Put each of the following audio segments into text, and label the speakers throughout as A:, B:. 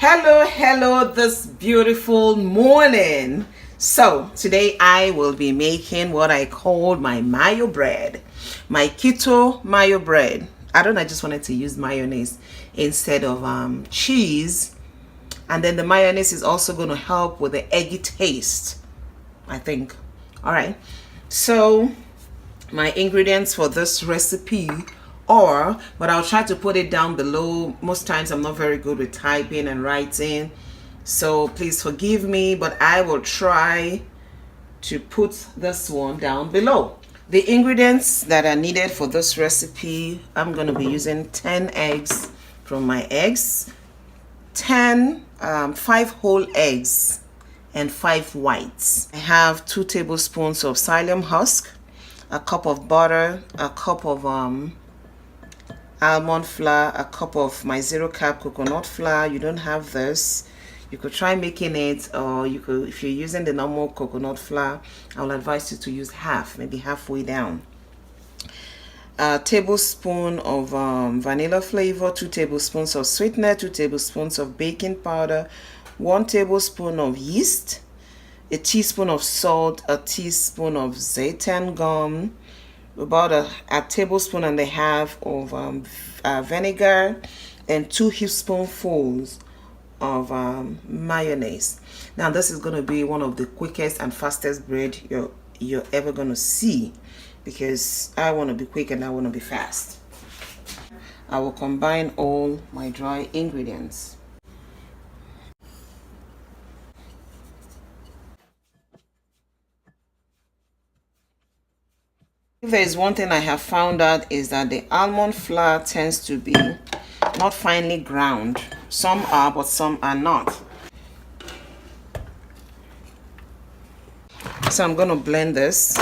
A: Hello this beautiful morning. So today I will be making what I call my mayo bread, my keto mayo bread. I just wanted to use mayonnaise instead of cheese, and then the mayonnaise is also going to help with the eggy taste, I think. All right, so my ingredients for this recipe but I'll try to put it down below. Most times I'm not very good with typing and writing, so please forgive me, but I will try to put this one down below. The ingredients that are needed for this recipe, I'm going to be using 10 eggs from my eggs, 5 whole eggs and 5 whites. I have 2 tablespoons of psyllium husk, a cup of butter, a cup of almond flour, a cup of my 0-carb coconut flour. You don't have this, you could try making it, or you could, if you're using the normal coconut flour, I will advise you to use half, maybe halfway down. A tablespoon of vanilla flavor, 2 tablespoons of sweetener, 2 tablespoons of baking powder, 1 tablespoon of yeast, a teaspoon of salt, a teaspoon of xanthan gum, about a tablespoon and a half of vinegar, and 2 spoonfuls of mayonnaise. Now this is going to be one of the quickest and fastest bread you're ever going to see, because I want to be quick and I want to be fast. I will combine all my dry ingredients. If there is one thing I have found out, is that the almond flour tends to be not finely ground. Some are, but some are not. So I'm going to blend this.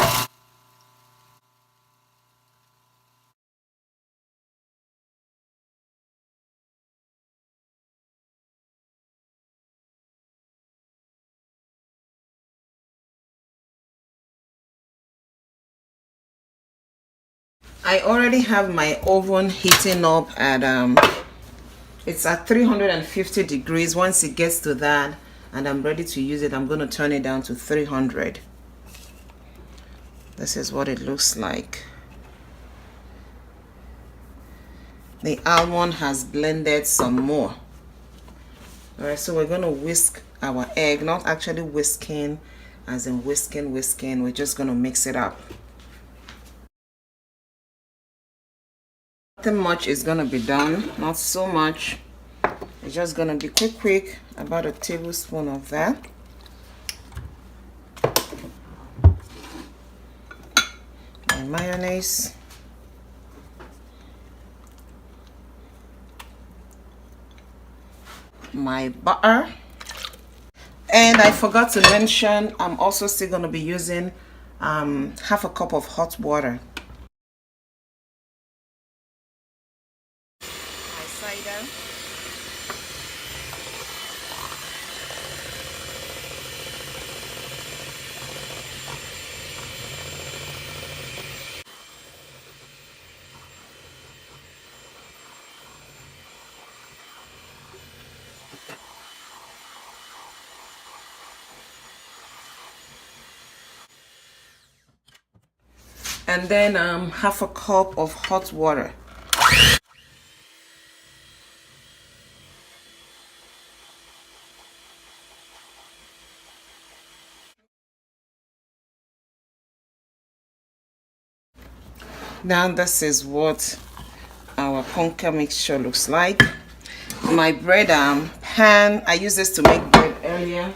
A: I already have my oven heating up at it's at 350 degrees. Once it gets to that and I'm ready to use it, I'm going to turn it down to 300. This is what it looks like. The almond has blended some more. Alright, so we're going to whisk our egg, not actually whisking as in whisking. We're just going to mix it up. Nothing much is going to be done, not so much. It's just going to be quick, about a tablespoon of that. My mayonnaise. My butter. And I forgot to mention, I'm also still going to be using half a cup of hot water. My cider. And then half a cup of hot water. Now this is what our pumpkin mixture looks like. My bread pan, I used this to make bread earlier.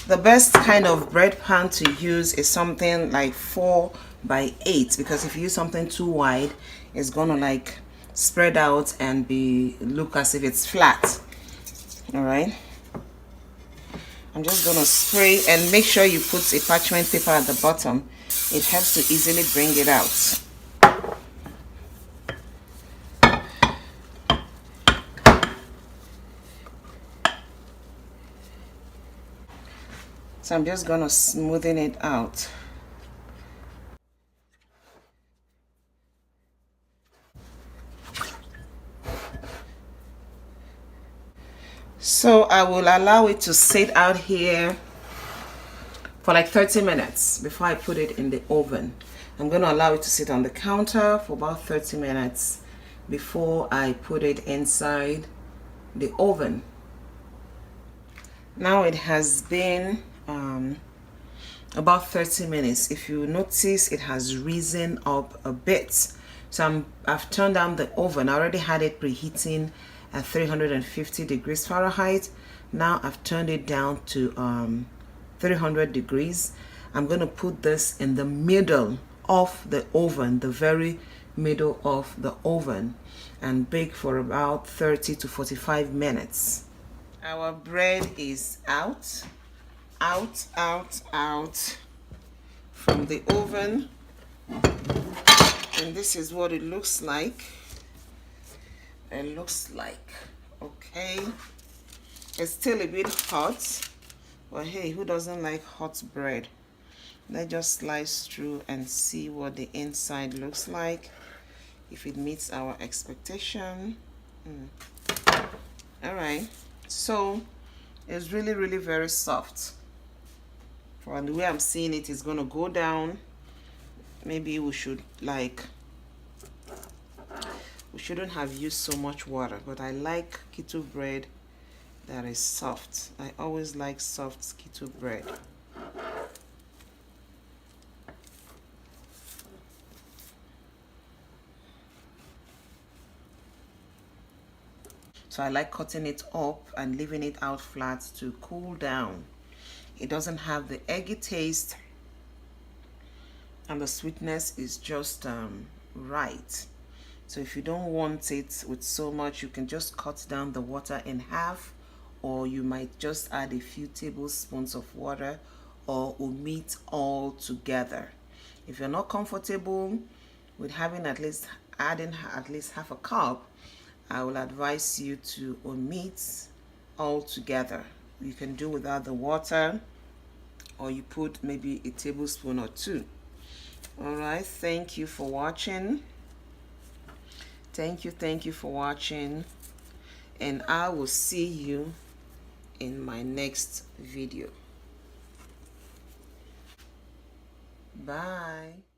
A: The best kind of bread pan to use is something like 4 by 8, because if you use something too wide, it's gonna like spread out and look as if it's flat. All right, I'm just gonna spray, and make sure you put a parchment paper at the bottom. It helps to easily bring it out. So I'm just gonna smoothen it out. So I will allow it to sit out here for like 30 minutes before I put it in the oven. I'm going to allow it to sit on the counter for about 30 minutes before I put it inside the oven. Now it has been about 30 minutes. If you notice, it has risen up a bit. So I've turned down the oven. I already had it preheating at 350 degrees Fahrenheit. Now I've turned it down to 300 degrees. I'm going to put this in the middle of the oven, the very middle of the oven, and bake for about 30 to 45 minutes. Our bread is out from the oven, and this is what it looks like. Okay, it's still a bit hot, but hey, who doesn't like hot bread? Let's just slice through and see what the inside looks like, if it meets our expectation. All right, so it's really very soft. From the way I'm seeing it, it's going to go down. Maybe we shouldn't have used so much water, but I like keto bread that is soft. I always like soft keto bread. So I like cutting it up and leaving it out flat to cool down. It doesn't have the eggy taste, and the sweetness is just right. So if you don't want it with so much, you can just cut down the water in half, or you might just add a few tablespoons of water, or omit all together. If you're not comfortable with adding at least half a cup, I will advise you to omit all together. You can do without the water, or you put maybe a tablespoon or two. All right, thank you for watching. Thank you for watching, and I will see you in my next video. Bye.